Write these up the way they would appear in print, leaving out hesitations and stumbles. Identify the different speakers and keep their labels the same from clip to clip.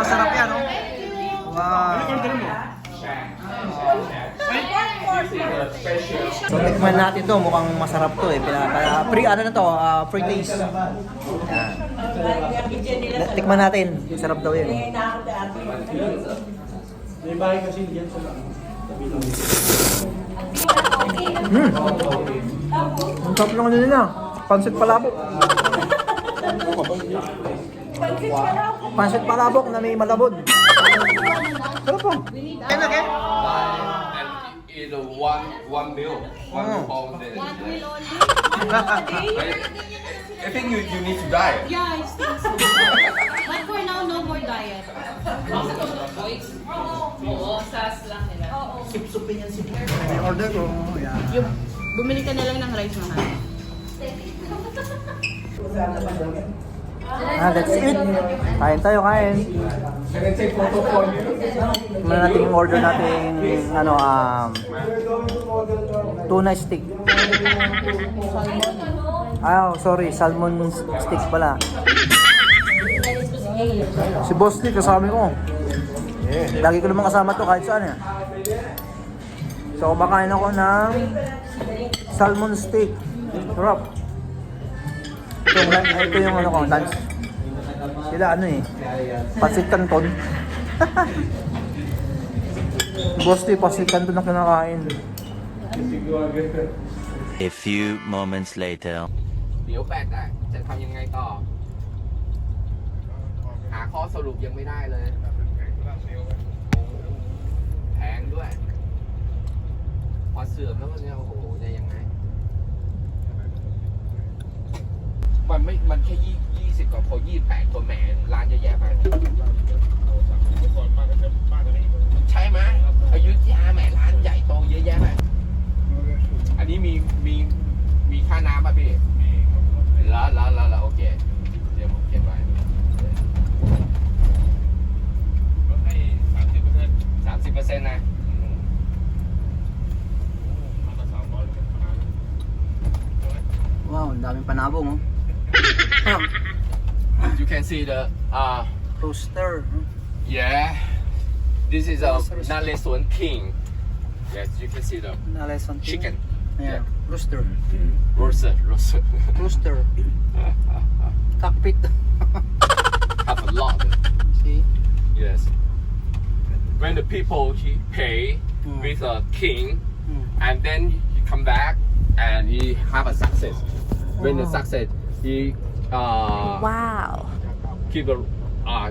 Speaker 1: masarap yan, oh. Wow. So, tikman natin to. Mukhang masarap to eh. Free, ano na to? Free taste. Yan. Tikman natin. Masarap daw yan eh.
Speaker 2: May bahay kasi diyan sa
Speaker 1: Ang sarap lang ano nila. Pansit palabok. Pansit palabok na may malabon. Sarap po. Kaya na kaya?
Speaker 3: Is one meal, one meal all day.
Speaker 4: One will only.
Speaker 3: I think you need to diet.
Speaker 4: Yeah, I think so. But for now, no more diet.
Speaker 5: Oo, sas lang nila.
Speaker 1: Sip-supin yan si May order ko. Yan.
Speaker 5: Yung, bumili ka na lang ng rice mahal.
Speaker 1: That's it. Kain tayo, kain.
Speaker 3: Can I take photo for you?
Speaker 1: Tingnan natin yung order natin, ano, tuna stick. Sorry, salmon sticks pala. Si Boss Lee, kasama ko. Lagi ko naman kasama to kahit saan eh. So, kumakain ako ng salmon steak. Sarap. Ito yung ano ko, lunch. Sila ano eh, Pasit Canton. Boss Lee, Pasit Canton na kinakain.
Speaker 6: A few moments later.
Speaker 3: เดี๋ยวแบตอ่ะจะทำยังไงต่อ หาข้อสรุปยังไม่ได้เลยแพงด้วย พอเสื่อมแล้วมันเนี่ยโอ้โหจะยังไง มันแค่20 กว่าคน28 คนแหมร้านเยอะแยะไปใช่ไหมอยุธยาแหมร้านใหญ่โตเยอะแยะไปอันนี้มีค่าน้ำป่ะพี่แล้วโอเคเดี๋ยวผมเก็บไว้ลดให้ 30% นะ
Speaker 1: Wow, ang daming panabong oh.
Speaker 3: You can see the
Speaker 1: Toaster.
Speaker 3: yeah, this is a Nalesuan King. Yes, you can see the
Speaker 1: Naleson
Speaker 3: chicken.
Speaker 1: Yeah. Rooster.
Speaker 3: Roasted.
Speaker 1: Rooster. Cockpit.
Speaker 3: Have a lot.
Speaker 1: See?
Speaker 3: Yes. When the people he pay
Speaker 1: Mm.
Speaker 3: with a king,
Speaker 1: Mm.
Speaker 3: and then he come back and he have a success. When the
Speaker 1: Oh.
Speaker 3: success, he
Speaker 4: Wow.
Speaker 3: keep a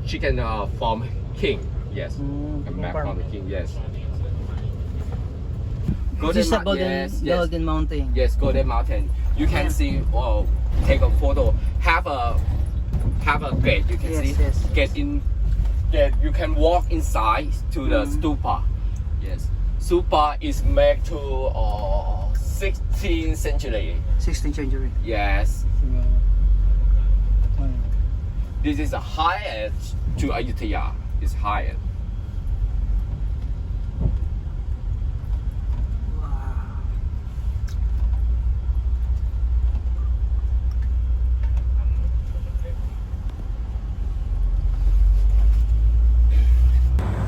Speaker 3: chicken from king. Yes. Come back
Speaker 1: Farm.
Speaker 3: from the king. Yes.
Speaker 1: This is a
Speaker 3: Yes.
Speaker 1: golden mountain.
Speaker 3: Yes, Golden Mountain. You can see, take a photo. Have a gate. You can
Speaker 1: Yes,
Speaker 3: see.
Speaker 1: yes.
Speaker 3: Get. You can walk inside to the stupa. Yes, stupa is made to 16th century.
Speaker 1: 16th century.
Speaker 3: Yes, this is a high edge to Ayutthaya. It's high end.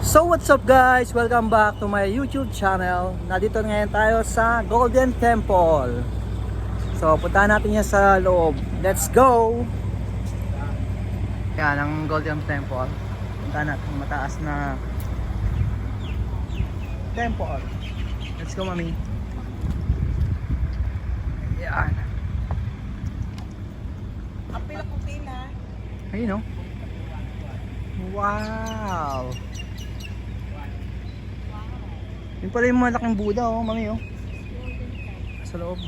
Speaker 1: So what's up guys? Welcome back to my YouTube channel. Nandito ngayon tayo sa Golden Temple. So puntahan natin yan sa loob. Let's go! Yan ang Golden Temple. Puntahan natin mataas na temple. Let's go mami. Yan. Ayun o. Wow! Yung pala yung malaking Buddha oh, mami oh. Sa loob.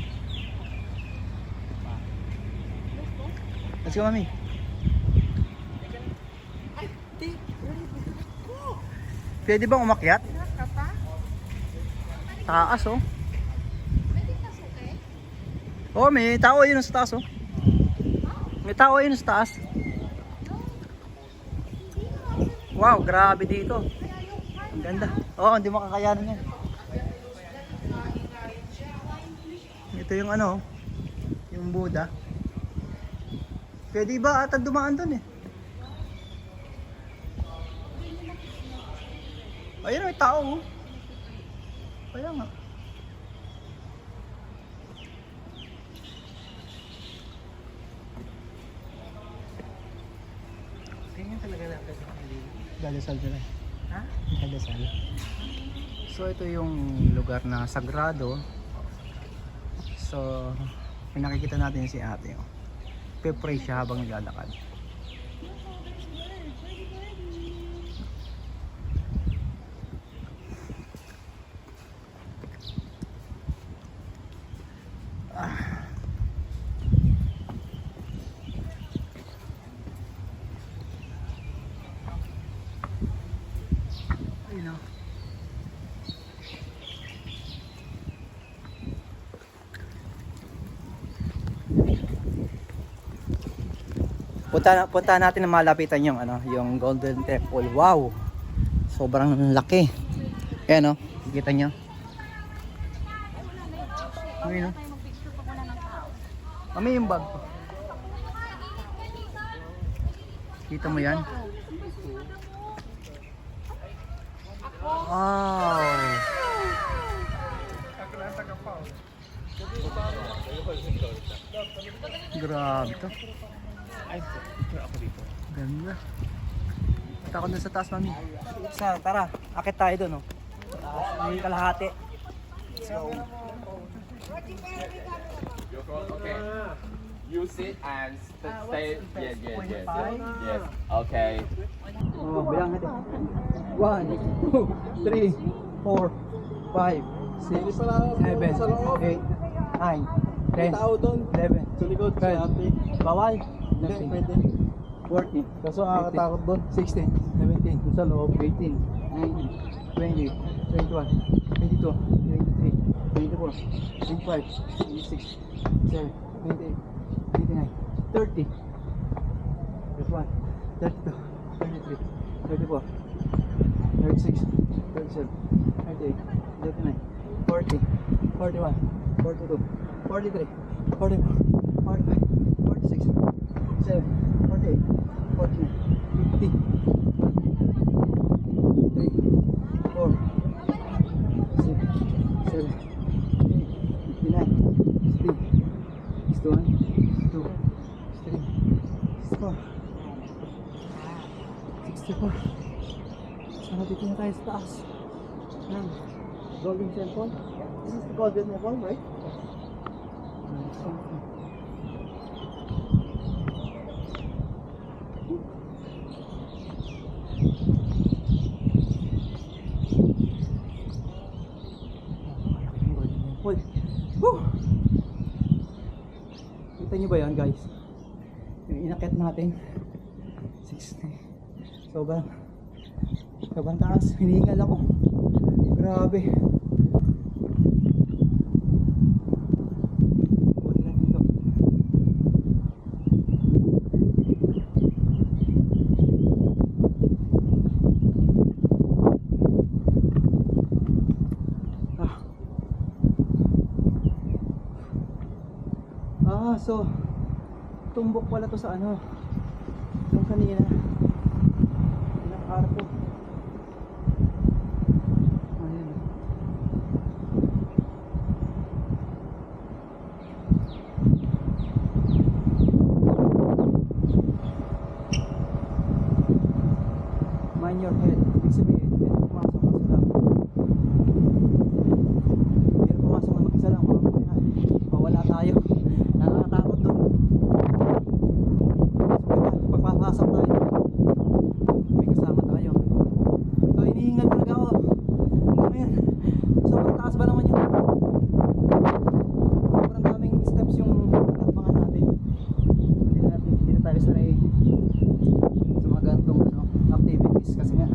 Speaker 1: Let's go mami. Pwede bang umakyat? Taas oh. Oh, may tao yun sa taas oh. May tao yun sa taas. Wow, grabe dito. Ang ganda. Oo, hindi makakayanan yan. Ito yung ano, yung Buddha. Pwede ba ata dumaan dun eh? Ayun, may tao. Oh. Kaya nga.
Speaker 2: Ganyan talaga natin.
Speaker 1: Dadasal sila.
Speaker 2: Ha?
Speaker 1: Dadasal. So ito yung lugar na sagrado. So pinakikita natin si ate. Oh. Pe-pray siya habang naglalakad. Ayun oh. Punta natin na malapitan yung ano, yung Golden Temple. Wow. Sobrang laki. Ayan oh, kita niyo. Ayun oh. Kami yung bag ko. Kita mo yan? Wow. Grabe to.
Speaker 2: Ay, picture ako dito.
Speaker 1: Ganda. Punta ko dun sa taas, mami. Tara, akit tayo dun, oh. May kalahati. Let's go.
Speaker 3: Okay. You sit and stay. Yes. Yes. Okay.
Speaker 1: Oh, bilang natin. 1, 2, 3, 4, 5, 6, 7, 8, 9, 10, 11,
Speaker 2: Sa likod, sa
Speaker 1: 12.
Speaker 2: ate.
Speaker 1: Bawal.
Speaker 2: Hindi,
Speaker 1: 13,
Speaker 2: pwede.
Speaker 1: 14,
Speaker 2: Kaso nakakatakot doon.
Speaker 1: 16, 17,
Speaker 2: Sa loob.
Speaker 1: 18, 19, 20, 21, 22, 23, 24, 25, 26, 27, 28, 29, 30, 31, 32, 33, 34, 36, 37, 38, 39, 40, 41, 42, 43, 44, 45, 46, 47, 48, 49, 50, 3, 4, 6, 7, 8, 59, 60, 61, 62, 63, 64, 64. So, dito na tayo sa taas ng Golden Temple. This is the Golden Temple, right? Golden Temple. Woo! Kita nyo ba yan, guys? Yung inakit natin 60. Sobrang taas. Hinihingal ako. Grabe. Buti lang dito. So tumbok pala to sa ano yung kanina pinaka-arko. Ayun. Mind your head. Ibig sabihin, meron pumasok ka sa lang. Meron pumasok na mag-isa lang. Mawala tayo. Nakakatakot doon. Pagpapasok tayo, may kasama tayo. Ito, hinihingal talaga ako. Hanggang ngayon, sobrang taas ba naman yun? Sobrang daming steps yung natbangan natin. Hindi na tayo sanay sa mga ganitong activities kasi nga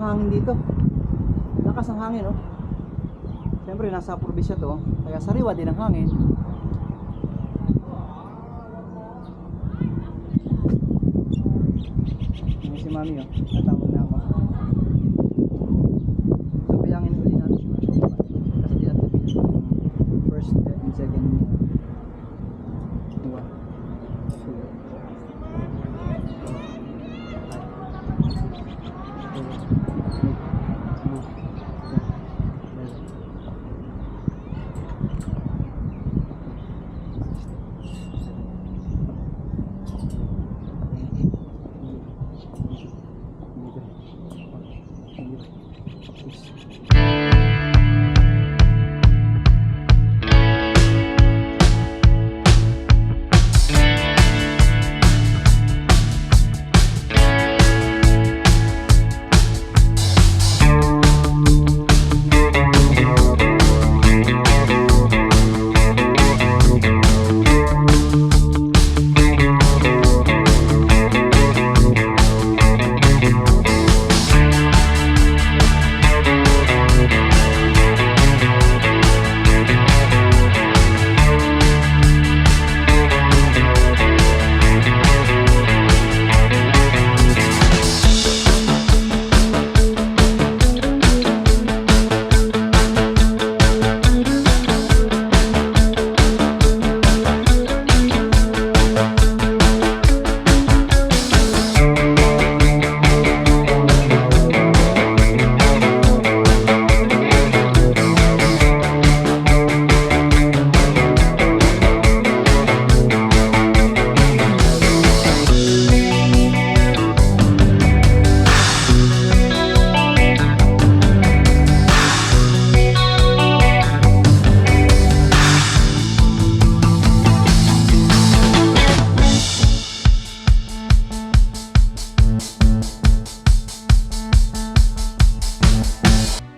Speaker 1: ang hangin dito. Lakas ang hangin, oh. Siyempre, nasa probinsya to, kaya sariwa din ang hangin. Yan si Mami, oh. Tatawag na.